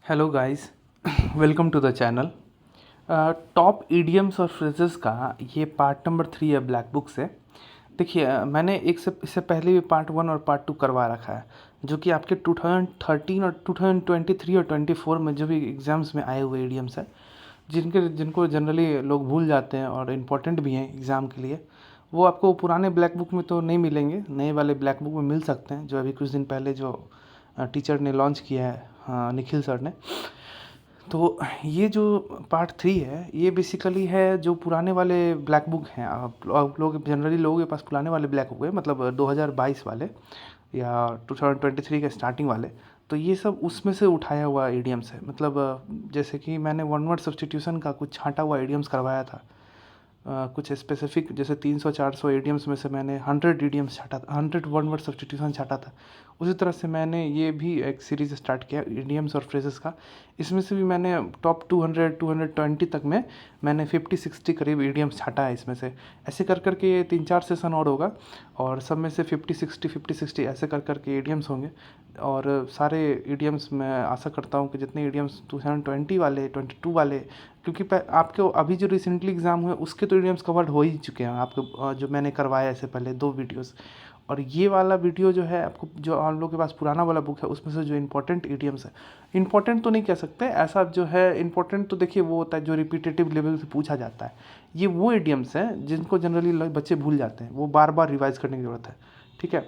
Hello guys, welcome to the channel. Top idioms और phrases का ये पार्ट नंबर 3 है ब्लैक बुक से। देखिए, मैंने इससे पहले भी पार्ट 1 और पार्ट 2 करवा रखा है, जो कि आपके 2013 और 2023 और 24 में जो भी एग्ज़ाम्स में आए हुए ईडियम्स है, जिनको जनरली लोग भूल जाते हैं और इम्पोर्टेंट भी हैं एग्ज़ाम के लिए। वो आपको पुराने ब्लैक बुक में तो नहीं मिलेंगे, नए वाले ब्लैक बुक में मिल सकते हैं, जो अभी कुछ दिन पहले जो टीचर ने लॉन्च किया है, हाँ, निखिल सर ने। तो ये जो पार्ट 3 है, ये बेसिकली है जो पुराने वाले ब्लैक बुक हैं। आप लोग जनरली लोगों के पास पुराने वाले ब्लैक बुक है, मतलब 2022 वाले या 2023 के स्टार्टिंग वाले। तो ये सब उसमें से उठाया हुआ इडियम्स है। मतलब जैसे कि मैंने वन वर्ड सब्स्टिट्यूशन का कुछ छांटा हुआ इडियम्स करवाया था। कुछ स्पेसिफिक जैसे 300-400 ईडियम्स में से मैंने 100 ईडियम्स छाटा था, 100 वन वर्ड सब्स्टिट्यूशन छाटा था। उसी तरह से मैंने ये भी एक सीरीज़ स्टार्ट किया ईडियम्स और फ्रेजेस का। इसमें से भी मैंने टॉप 200-220 तक में मैंने 50-60 करीब ईडियम्स छाटा है इसमें से। ऐसे कर कर के ये 3-4 सेशन और होगा, और सब में से 50-60 ऐसे कर कर के ईडियम्स होंगे। और सारे ईडियम्स मैं आशा करता हूँ कि जितने ईडियम्स 2020 वाले, 22 वाले, क्योंकि आपके अभी जो रिसेंटली एग्ज़ाम हुए उसके तो ईडियम्स कवर हो ही चुके हैं आपके, जो मैंने करवाया इससे पहले 2 वीडियोस। और ये वाला वीडियो जो है आपको, जो आप लोगों के पास पुराना वाला बुक है, उसमें से जो इंपॉर्टेंट ईडियम्स है, इंपॉर्टेंट तो नहीं कह सकते, ऐसा जो है इंपॉर्टेंट तो देखिए वो होता है जो रिपीटेटिव लेवल से पूछा जाता है। ये वो ईडियम्स हैं जिनको जनरली बच्चे भूल जाते हैं, वो बार बार रिवाइज करने की ज़रूरत है। ठीक है,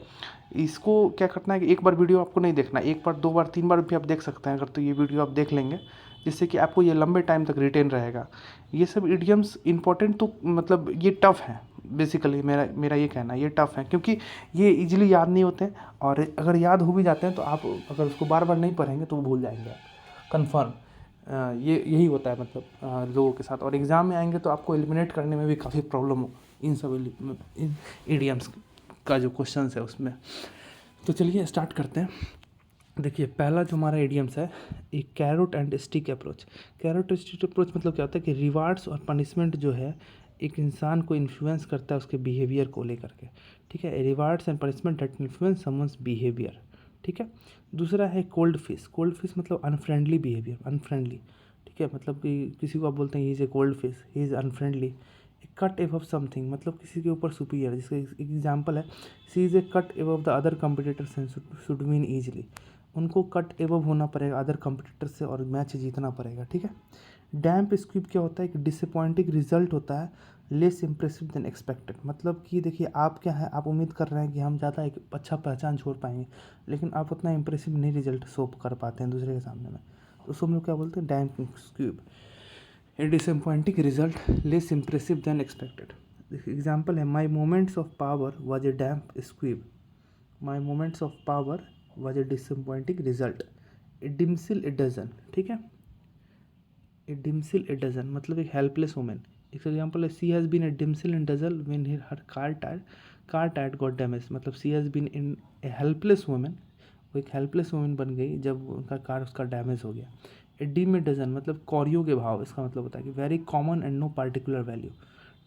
इसको क्या करना है कि एक बार वीडियो आपको नहीं देखना, एक बार, 2 बार, 3 बार भी आप देख सकते हैं अगर, तो ये वीडियो आप देख लेंगे, जिससे कि आपको ये लंबे टाइम तक रिटेन रहेगा। ये सब इडियम्स इंपॉर्टेंट तो मतलब ये टफ़ हैं, बेसिकली मेरा मेरा ये कहना है, ये टफ़ है क्योंकि ये इजीली याद नहीं होते हैं। और अगर याद हो भी जाते हैं तो आप अगर उसको बार बार नहीं पढ़ेंगे तो वो भूल जाएंगे आप, कन्फर्म। ये यही होता है मतलब लोगों के साथ। और एग्ज़ाम में आएंगे तो आपको एलिमिनेट करने में भी काफ़ी प्रॉब्लम होगा इन सब इन इडियम्स का जो क्वेश्चन है उसमें। तो चलिए स्टार्ट करते हैं। देखिए, पहला जो हमारा इडियम्स है, एक carrot and stick approach. Carrot stick approach मतलब क्या होता है कि रिवार्ड्स और पनिशमेंट जो है एक इंसान को इन्फ्लुएंस करता है उसके बिहेवियर को लेकर के। ठीक है, rewards and punishment that influence someone's behaviour. ठीक है। दूसरा है कोल्ड फिश। कोल्ड फिश मतलब अनफ्रेंडली बिहेवियर, अनफ्रेंडली। ठीक है, मतलब कि किसी को आप बोलते हैं he is a cold fish, he is unfriendly. Cut above something मतलब किसी के ऊपर सुपीरियर, जिसका एग्जाम्पल है she is a cut above the other competitors and should win easily. उनको कट एबव होना पड़ेगा अदर कंपटीटर से और मैच जीतना पड़ेगा। ठीक है। डैम्प स्क्विब क्या होता है कि डिसअपॉइंटिंग रिजल्ट होता है, लेस इंप्रेसिव देन एक्सपेक्टेड। मतलब कि देखिए, आप क्या है, आप उम्मीद कर रहे हैं कि हम ज़्यादा एक अच्छा पहचान छोड़ पाएंगे, लेकिन आप उतना इंप्रेसिव नहीं रिजल्ट शो कर पाते हैं दूसरे के सामने में, तो उसको हम लोग क्या बोलते हैं, damp squib. A disappointing result, less impressive than expected. Example है, my moments of power was a damp squib. My moments of power was a disappointing result. A damsel a dozen. ठीक है, ए डिम्सिल ए डजन मतलब एक helpless women. एक example है, she has been a damsel in dazzle when her car tyre got damage. मतलब she has been in a helpless women, वो एक helpless women बन गई जब उनका कार उसका डैमेज हो गया। ए डीम ए डजन मतलब कौरियों के भाव, इसका मतलब होता है कि very common and no particular value.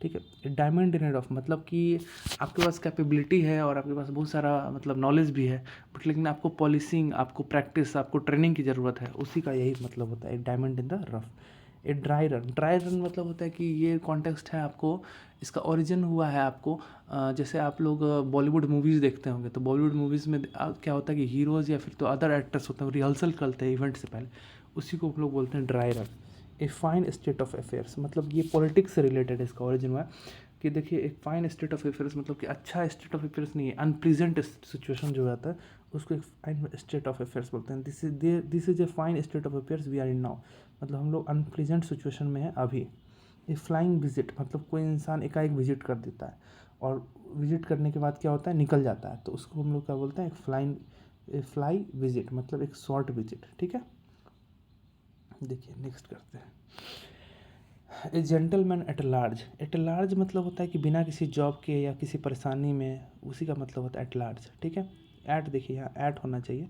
ठीक है। डायमंड इन ऑफ मतलब कि आपके पास कैपेबिलिटी है और आपके पास बहुत सारा मतलब नॉलेज भी है, बट लेकिन आपको पॉलिशिंग, आपको प्रैक्टिस, आपको ट्रेनिंग की ज़रूरत है, उसी का यही मतलब होता है diamond in the rough. A dry run. Dry run मतलब होता है कि ये कॉन्टेक्स्ट है आपको, इसका ओरिजिन हुआ है आपको, जैसे आप लोग बॉलीवुड मूवीज़ देखते होंगे, तो बॉलीवुड मूवीज़ में क्या होता है कि हीरोज़ या फिर तो अदर एक्टर्स होते हैं, रिहर्सल करते हैं इवेंट से पहले, उसी को हम लोग बोलते हैं dry run. A fine state of affairs मतलब ये पॉलिटिक्स से रिलेटेड है, इसका ओरिजिन हुआ है कि देखिए, एक फाइन स्टेट ऑफ अफेयर्स मतलब कि अच्छा स्टेट ऑफ अफेयर्स नहीं है, अनप्लीजेंट सिचुएशन जो रहता है उसको एक फाइन स्टेट ऑफ अफेयर्स बोलते हैं। This is a fine state of affairs we are in now, मतलब हम लोग अनप्लीजेंट सिचुएशन में हैं अभी। ए फ्लाइंग विजिट मतलब कोई इंसान एकाएक विजिट कर देता है और विजिट करने के बाद क्या होता है, निकल जाता है, तो उसको हम लोग क्या बोलते हैं, एक फ्लाई विजिट मतलब एक शॉर्ट विजिट। ठीक है। देखिए नेक्स्ट करते हैं, ए gentleman at large. At large मतलब होता है कि बिना किसी जॉब के या किसी परेशानी में, उसी का मतलब होता है एट लार्ज। ठीक है। एट देखिए यहाँ एट होना चाहिए,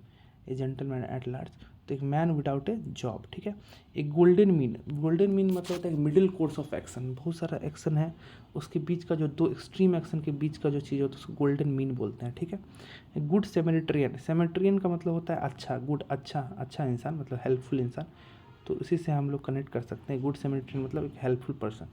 ए जेंटलमैन एट लार्ज। तो एक मैन विदाउट ए जॉब, ठीक है। एक गोल्डन मीन मतलब होता है मिडिल कोर्स ऑफ एक्शन, बहुत सारा एक्शन है उसके बीच का जो दो एक्सट्रीम एक्शन के बीच का जो चीज़ होता है उसको गोल्डन मीन बोलते हैं, ठीक है। एक गुड सेमेट्रियन का मतलब होता है अच्छा, गुड अच्छा इंसान, मतलब हेल्पफुल इंसान, तो इसी से हम लोग कनेक्ट कर सकते हैं। गुड सेमेट्रियन मतलब एक हेल्पफुल पर्सन।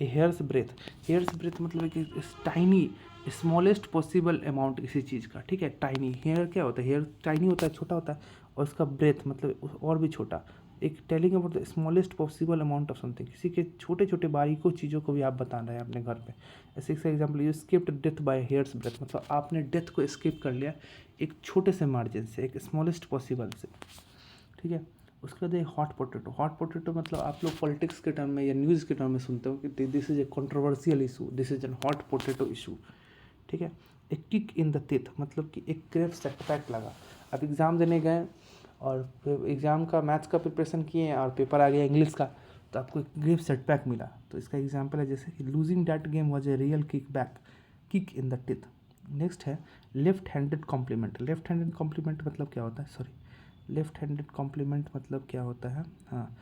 ए हेयर्स ब्रेथ मतलब एक टाइनी स्मॉलेस्ट पॉसिबल अमाउंट किसी चीज़ का, ठीक है। टाइनी हेयर क्या होता है, हेयर टाइनी होता है, छोटा होता है, और उसका ब्रेथ मतलब और भी छोटा। एक telling about the smallest possible amount of something, किसी के छोटे छोटे बारीकों चीज़ों को भी आप बता रहे हैं अपने घर पे। ऐसे example, you skipped death by hair's breadth, मतलब आपने डेथ को स्किप कर लिया एक छोटे से मार्जिन से, एक स्मॉलेस्ट पॉसिबल से, ठीक है। उसके बाद एक हॉट पोटैटो मतलब आप लोग पॉलिटिक्स के टर्म में या न्यूज़ के टर्म में सुनते हो कि this is A controversial issue, this is an hot potato issue, ठीक है। एक किक इन द टीथ मतलब कि एक ग्रेव सेटबैक लगा। आप एग्ज़ाम देने गए और एग्ज़ाम का मैथ्स का प्रिपरेशन किए और पेपर आ गया इंग्लिश का, तो आपको एक ग्रेव सेटबैक मिला। तो इसका एग्जांपल है जैसे कि losing that game was a real kick in the teeth. Next है लेफ्ट हैंडेड कॉम्प्लीमेंट मतलब क्या होता है, लेफ्ट हैंडेड कॉम्प्लीमेंट मतलब क्या होता है, हाँ,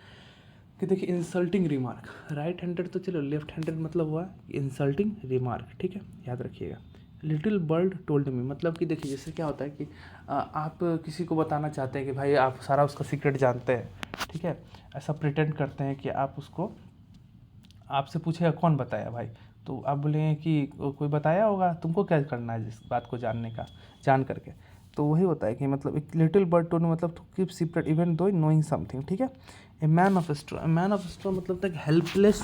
कि देखिए इंसल्टिंग रिमार्क। राइट हैंडेड तो चलो, लेफ्ट हैंडेड मतलब हुआ इंसल्टिंग रिमार्क, ठीक है, याद रखिएगा। लिटिल बर्ड टोल्ड मी मतलब कि देखिए जैसे क्या होता है कि आप किसी को बताना चाहते हैं कि भाई आप सारा उसका सीक्रेट जानते हैं, ठीक है। ऐसा प्रिटेंड करते हैं कि आप उसको, आपसे पूछेगा कौन बताया भाई, तो आप बोलेंगे कि कोई बताया होगा, तुमको क्या करना है जिस बात को जान करके। तो वही होता है कि मतलब एक लिटिल बर्ड टोल्ड मी मतलब to keep secret even though knowing something, ठीक है। ए मैन ऑफ स्ट्रॉ मतलब तक हेल्पलेस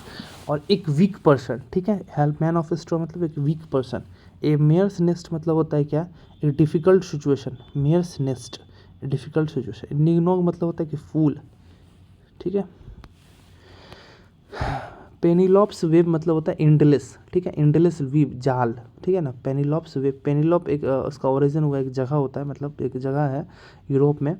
और एक वीक पर्सन, ठीक है। मैन ऑफ स्ट्रॉ मतलब एक weak person. A mare's nest मतलब होता है क्या, एक difficult situation, mare's nest difficult situation. Nignog मतलब होता है कि फूल, ठीक है। पेनीलॉप्स वेब मतलब होता है एंडलेस, ठीक है, एंडलेस वीव जाल, ठीक है ना। पेनीलॉप्स वेब, पेनीलॉप एक उसका ओरिजिन हुआ एक जगह होता है, मतलब एक जगह है यूरोप में,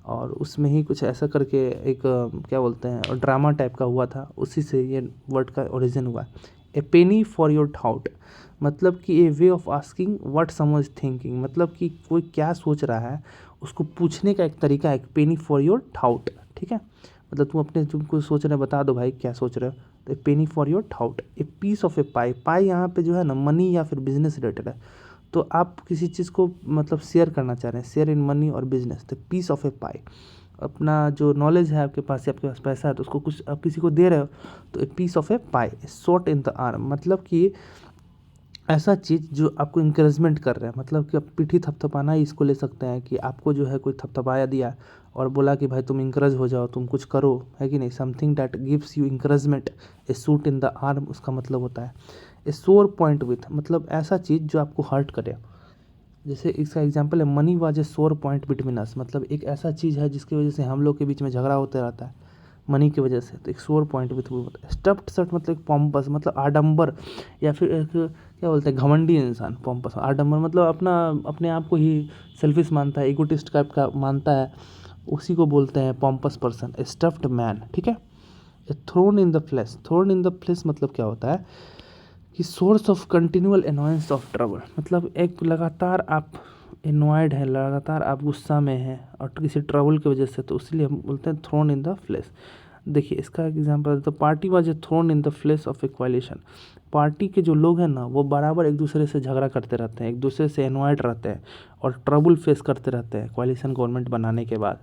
और उसमें ही कुछ ऐसा करके एक क्या बोलते हैं ड्रामा टाइप का हुआ था, उसी से ये वर्ड का ओरिजिन हुआ है। A penny for your thought मतलब कि a way of asking what someone is thinking मतलब कि कोई क्या सोच रहा है उसको पूछने का एक तरीका है, एक पेनी फॉर योर थाउट, ठीक है। मतलब तुमको सोच रहे बता दो भाई क्या सोच रहे हो, तो a penny for your thought. A piece of a pie यहाँ पे जो है ना मनी या फिर बिजनेस रिलेटेड है, तो आप किसी चीज़ को मतलब शेयर करना चाह रहे हैं, शेयर इन मनी और बिजनेस, तो पीस ऑफ ए पाई। अपना जो नॉलेज है आपके पास या आपके पास पैसा है तो उसको कुछ आप किसी को दे रहे हो, तो a piece of a pie. Shot in the arm मतलब कि ऐसा चीज़ जो आपको इंकरेजमेंट कर रहा है, मतलब कि आप पीठी थपथपाना ही इसको ले सकते हैं कि आपको जो है कोई थपथपाया दिया और बोला कि भाई तुम इंकरेज हो जाओ, तुम कुछ करो, है कि नहीं। Something that gives you encouragement. A shoot in the arm उसका मतलब होता है। ए सोर पॉइंट विथ मतलब ऐसा चीज़ जो आपको हर्ट करे, जैसे इसका एग्जांपल है मनी वाज ए सोर पॉइंट बिटवीन अस मतलब एक ऐसा चीज़ है जिसकी वजह से हम लोग के बीच में झगड़ा होते रहता है मनी की वजह से, तो एक सोर पॉइंट विथ वो होता है। स्टफ्ड शर्ट मतलब एक पॉम्पस मतलब आडंबर या फिर एक क्या बोलते हैं घमंडी इंसान। पॉम्पस आडंबर मतलब अपने आप को ही सेल्फिश मानता है, इगोटिस्ट टाइप का मानता है, उसी को बोलते हैं pompous person. A stuffed man, ठीक है। A thorn in the flesh मतलब क्या होता है कि source of continual annoyance of trouble मतलब एक लगातार आप एनॉयड है, लगातार आप गुस्सा में हैं और किसी ट्रबल की वजह से, तो इसलिए हम बोलते हैं थ्रोन इन द फ्लेश। देखिए इसका example, the party was a thorn in the flesh of a coalition. Party के जो लोग हैं ना वो बराबर एक दूसरे से झगड़ा करते रहते हैं, एक दूसरे से एनॉयड रहते हैं और ट्रबल फेस करते रहते हैं कोalition गवर्नमेंट बनाने के बाद,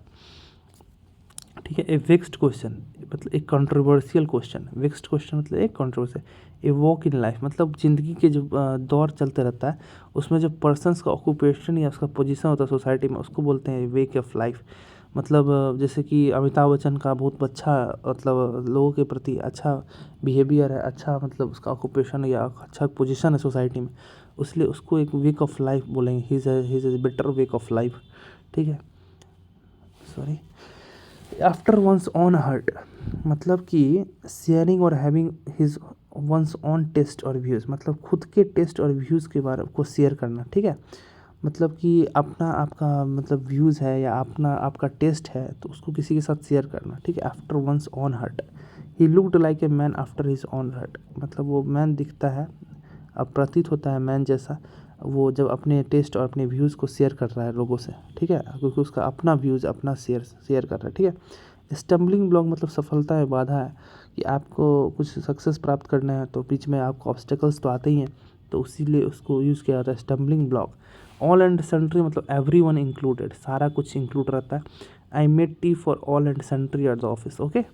ठीक है। ए वेक्स्ड क्वेश्चन मतलब एक कंट्रोवर्शियल क्वेश्चन, वेक्स्ड क्वेश्चन मतलब एक controversy. A walk in life मतलब ज़िंदगी के जो दौर चलते रहता है उसमें जो पर्सन्स का ऑक्यूपेशन या उसका पोजीशन होता है सोसाइटी में उसको बोलते हैं वेक ऑफ लाइफ। मतलब जैसे कि अमिताभ बच्चन का बहुत अच्छा मतलब लोगों के प्रति अच्छा बिहेवियर है, अच्छा मतलब उसका ऑक्यूपेशन या अच्छा पोजीशन है सोसाइटी में, इसलिए उसको एक वेक ऑफ लाइफ बोलेंगे, he is better wake of life, ठीक है। Sorry. After one's own heart मतलब कि शेयरिंग और having his one's own taste और व्यूज़ मतलब खुद के टेस्ट और व्यूज़ के बारे को शेयर करना, ठीक है। मतलब कि अपना आपका मतलब व्यूज़ है या अपना आपका टेस्ट है तो उसको किसी के साथ शेयर करना, ठीक है। After one's own heart he looked like a man after his own heart मतलब वो मैन दिखता है, अब प्रतीत होता है मैन जैसा वो जब अपने टेस्ट और अपने व्यूज़ को शेयर कर रहा है लोगों से, ठीक है, क्योंकि उसका अपना व्यूज़ अपना शेयर कर रहा है, ठीक है। स्टम्बलिंग ब्लॉक मतलब सफलता में बाधा है, कि आपको कुछ सक्सेस प्राप्त करना है तो बीच में आपको ऑब्स्टेकल्स तो आते ही हैं, तो इसीलिए उसको यूज़ किया जाता है stumbling block. All and sundry मतलब एवरीवन इंक्लूडेड, सारा कुछ इंक्लूड रहता है। I made tea for all and sundry at the office, okay.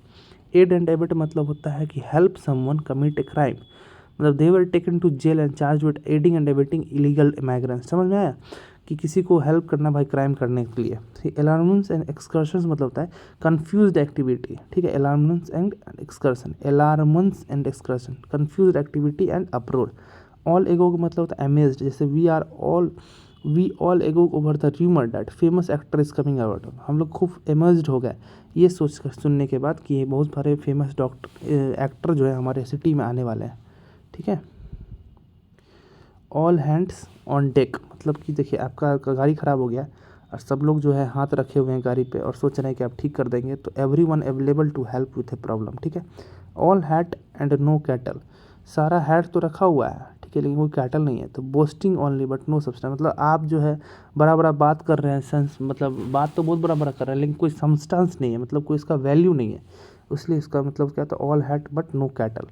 Aid and abet मतलब होता है कि help someone commit a crime, मतलब they were taken to jail and charge with aiding and abetting illegal immigrants. समझ में आया कि किसी को हेल्प करना भाई क्राइम करने के लिए। अलार्मेंट्स एंड एक्सकर्शंस मतलब होता है कन्फ्यूज्ड एक्टिविटी, ठीक है। Alarums and excursions, alarums and excursions, confused activity and uproar. All agog का मतलब होता है अमेज्ड, जैसे we all agog over the rumour that famous actor is coming out. हम लोग खूब अमेज्ड हो गए ये सोच कर सुनने के बाद कि ये बहुत सारे फेमस एक्टर जो है हमारे सिटी में आने वाले हैं, ठीक है। ऑल हैंड्स ऑन डेक मतलब कि देखिए आपका गाड़ी ख़राब हो गया और सब लोग जो है हाथ रखे हुए हैं गाड़ी पे और सोच रहे हैं कि आप ठीक कर देंगे, तो every one available to help with a problem, ठीक है। All hat and no cattle, सारा हैट तो रखा हुआ है, ठीक है, लेकिन कोई कैटल नहीं है। तो boasting only but no substance, मतलब आप जो है बड़ा बड़ा बात कर रहे हैं, सेंस मतलब बात तो बहुत बड़ा बड़ा कर रहे हैं लेकिन कोई सब्सटेंस नहीं है, मतलब कोई इसका वैल्यू नहीं है, इसलिए इसका मतलब क्या था, all hat but no cattle.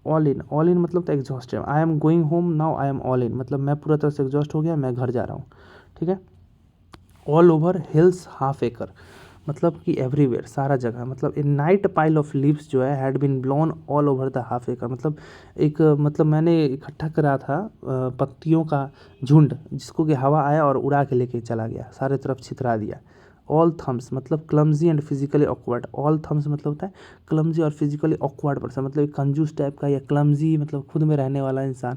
All in मतलब तो एग्जॉस्ट है। I am going home now, I am all in मतलब मैं पूरा तरह से एग्जॉस्ट हो गया, मैं घर जा रहा हूँ, ठीक है। All over hills half acre मतलब कि एवरीवेयर, सारा जगह, मतलब a night pile of leaves जो है had been blown all over the half acre, मतलब एक मतलब मैंने इकट्ठा करा था पत्तियों का झुंड, जिसको कि हवा आया और उड़ा के लेके चला गया, सारे तरफ छितरा दिया। ऑल थम्स मतलब clumsy and physically awkward, all thumbs मतलब होता है क्लमजी और फिजिकली ऑकवर्ड पर्सन, मतलब एक कंजूस टाइप का, या क्लमजी मतलब खुद में रहने वाला इंसान,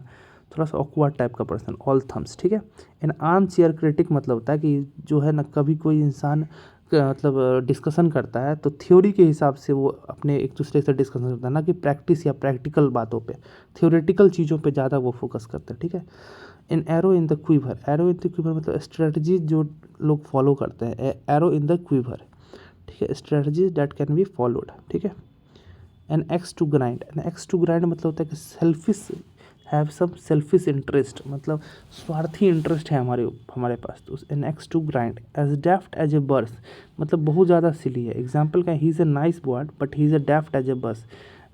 थोड़ा सा ऑकवर्ड टाइप का पर्सन, ऑल थम्स, ठीक है। एन आर्म चेयर क्रिटिक मतलब होता है कि जो है ना कभी कोई इंसान मतलब डिस्कशन करता है तो थ्योरी के हिसाब से वो अपने एक दूसरे से डिस्कशन करता है, ना कि प्रैक्टिस या प्रैक्टिकल बातों पे, थ्योरेटिकल चीज़ों पे ज़्यादा वो फोकस करते हैं, ठीक है। An arrow in the quiver, arrow in the quiver मतलब स्ट्रेटजी जो लोग फॉलो करते हैं, एरो इन द क्विवर, ठीक है, strategies that can be followed, ठीक है। An axe to grind, an axe to grind मतलब होता है कि selfish have some selfish interest, मतलब स्वार्थी इंटरेस्ट है हमारे पास, तो an axe to grind. As deft as a brush मतलब बहुत ज़्यादा सिली है, एग्जाम्पल का he is a nice word but he is a deft as a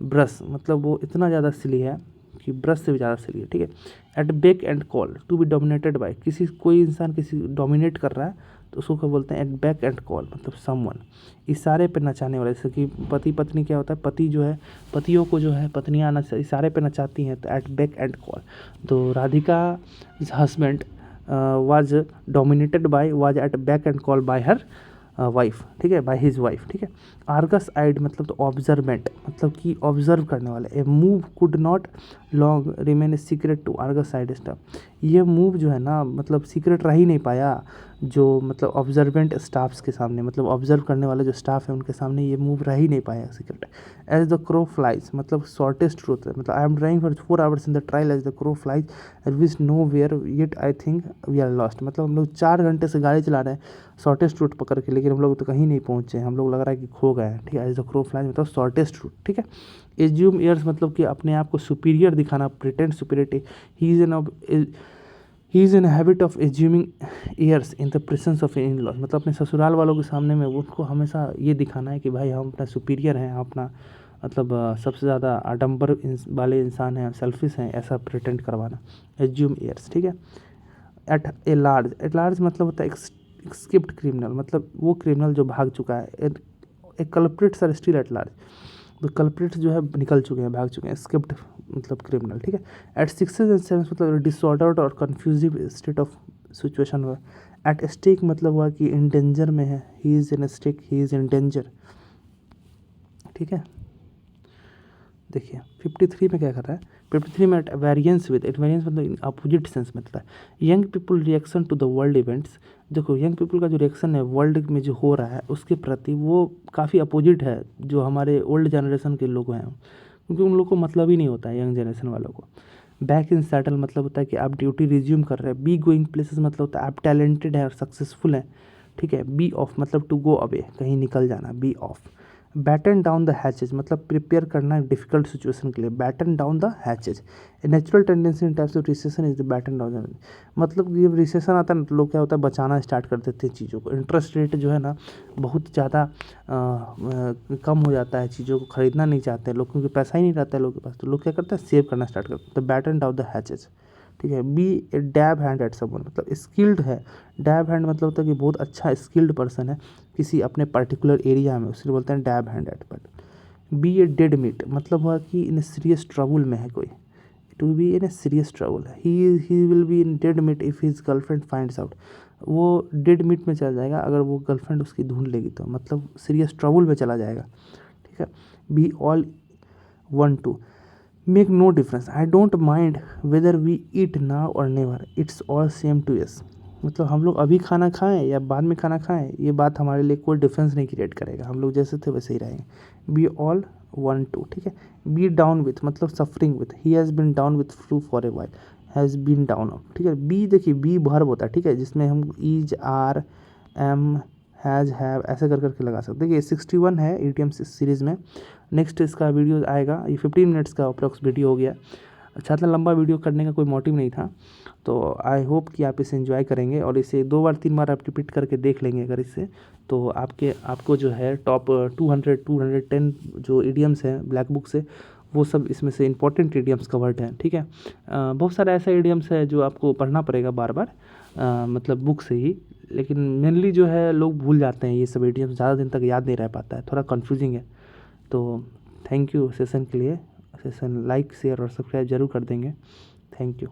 brush मतलब वो इतना ज़्यादा सिली है कि ब्रश से भी ज़्यादा सिली है, ठीक है। At beck and call to be dominated by, कोई इंसान किसी डोमिनेट कर रहा है तो उसको क्या बोलते हैं, एट बैक एंड कॉल मतलब समवन। इशारे पे नचाने वाला, जैसे कि पति पत्नी क्या होता है, पति जो है पतियों को जो है पत्नियाँ इशारे पे नचाती हैं, तो एट बैक एंड कॉल। तो Radhika husband was dominated by, was at beck and call by her wife, ठीक है, बाय हिज वाइफ, ठीक है। आर्गस आइड मतलब तो ऑब्जर्वेंट मतलब कि ऑब्जर्व करने वाले। A move could not long remain a secret to Argus eyed staff, ये मूव जो है ना मतलब सीक्रेट रह ही नहीं पाया जो मतलब ऑब्जर्वेंट स्टाफ्स के सामने, मतलब ऑब्जर्व करने वाले जो स्टाफ है उनके सामने ये मूव रह ही नहीं पाया secret. As the crow flies मतलब शॉर्टेस्ट रूट है, मतलब I am driving for 4 hours in the trial as the crow flies and which nowhere yet I think we are lost, मतलब हम लोग 4 घंटे से गाड़ी चला रहे हैं शॉर्टेस्ट रूट पकड़ के, लेकिन हम लोग तो कहीं नहीं पहुँचे, हम लोग लग रहा है कि खो गए हैं, ठीक है। एज द क्रो फ्लाइज मतलब शॉर्टेस्ट रूट, ठीक है। एज्यूम ईयर्स मतलब कि अपने आप को सुपीरियर दिखाना, pretend superiority. He is in habit of assuming airs in the presence of in laws, मतलब अपने ससुराल वालों के सामने में उनको हमेशा ये दिखाना है कि भाई हम अपना सुपीरियर हैं, हम अपना मतलब सबसे ज़्यादा आडंबर वाले इंसान हैं, सेल्फिश हैं, ऐसा प्रिटेंड करवाना, एज्यूम ईयर्स, ठीक है। एट लार्ज मतलब होता है एक्सकिप्ड क्रिमिनल, मतलब वो क्रिमिनल जो भाग चुका है। A culprits are still at large, तो कल्प्रिट्स जो है निकल चुके हैं, भाग चुके हैं, स्किप्ड मतलब क्रिमिनल, ठीक है। एट 6 एंड 7 मतलब डिसऑर्डर्ड और कन्फ्यूजिव स्टेट ऑफ सिचुएशन हुआ। एट स्टेक मतलब हुआ कि इन डेंजर में है, he is in stake, he is in danger, ठीक है। देखिए 53 में क्या कर रहा है, 53 में at variance with, at variance मतलब इन अपोजिट सेंस में था। Young people reaction to the world events, देखो यंग पीपल का जो रिएक्शन है वर्ल्ड में जो हो रहा है उसके प्रति वो काफ़ी अपोजिट है जो हमारे ओल्ड जनरेशन के लोग हैं, क्योंकि उन लोग को मतलब ही नहीं होता है यंग जनरेशन वालों को। बैक इन सैटल मतलब होता है कि आप ड्यूटी रिज्यूम कर रहे हैं। बी गोइंग प्लेसेस मतलब होता है आप टैलेंटेड हैं और सक्सेसफुल हैं, ठीक है। बी ऑफ मतलब टू गो अवे, कहीं निकल जाना, be off. Batten down the hatches मतलब प्रिपेयर करना है डिफिकल्ट सिचुएशन के लिए, batten down the hatches. A natural tendency in types of recession is the batten down. मतलब जब रिसेशन आता है ना तो लोग क्या होता है बचाना स्टार्ट कर देते हैं चीज़ों को, इंटरेस्ट रेट जो है ना बहुत ज़्यादा कम हो जाता है, चीज़ों को खरीदना नहीं चाहते हैं लोग क्योंकि पैसा ही नहीं रहता है लोगों के पास, तो लोग क्या करते हैं सेव करना स्टार्ट करते हैं। तो बैटन डाउन द हैचेज, ठीक है। Be a dab hand at someone मतलब स्किल्ड है, डैब हैंड मतलब होता है कि बहुत अच्छा स्किल्ड पर्सन है किसी अपने पर्टिकुलर एरिया में, उससे बोलते हैं dab hand at. But be a dead meat मतलब हुआ कि इन सीरियस ट्रबल में है कोई, to be in a serious trouble, he will be in dead meat if his girlfriend finds out, वो डेड मीट में चला जाएगा अगर वो गर्लफ्रेंड उसकी ढूंढ लेगी तो, मतलब सीरियस ट्रबल में चला जाएगा, ठीक है। Be all one to make no difference, I don't mind whether we eat now or never, it's all same to us मतलब हम लोग अभी खाना खाएं या बाद में खाना खाएं ये बात हमारे लिए कोई डिफरेंस नहीं क्रिएट करेगा, हम लोग जैसे थे वैसे ही रहेंगे। बी ऑल वन टू, ठीक है। बी डाउन विथ मतलब suffering with, he has been down with flu for a while, has been down of, ठीक है। बी देखिए बी वर्ब होता है, ठीक है, जिसमें हम is are am has have ऐसे कर करके लगा सकते हैं। देखिए 61 है ईडीएम सीरीज़ में, नेक्स्ट इसका वीडियो आएगा, ये 15 मिनट्स का अप्रॉक्स वीडियो हो गया। अच्छा इतना लंबा वीडियो करने का कोई मोटिव नहीं था, तो आई होप कि आप इसे एंजॉय करेंगे और इसे 2 बार 3 बार आप रिपीट करके देख लेंगे अगर इससे, तो आपको जो है टॉप 200 210 जो इडियम्स हैं ब्लैक बुक से वो सब इसमें से इंपॉर्टेंट इडियम्स कवर्ड हैं, ठीक है। बहुत सारा ऐसा इडियम्स है जो आपको पढ़ना पड़ेगा बार बार मतलब बुक से ही, लेकिन मेनली जो है लोग भूल जाते हैं ये सब इडियम्स, ज़्यादा दिन तक याद नहीं रह पाता है, थोड़ा कन्फ्यूजिंग है। तो थैंक यू सेशन के लिए, सेशन लाइक शेयर और सब्सक्राइब जरूर कर देंगे। Thank you.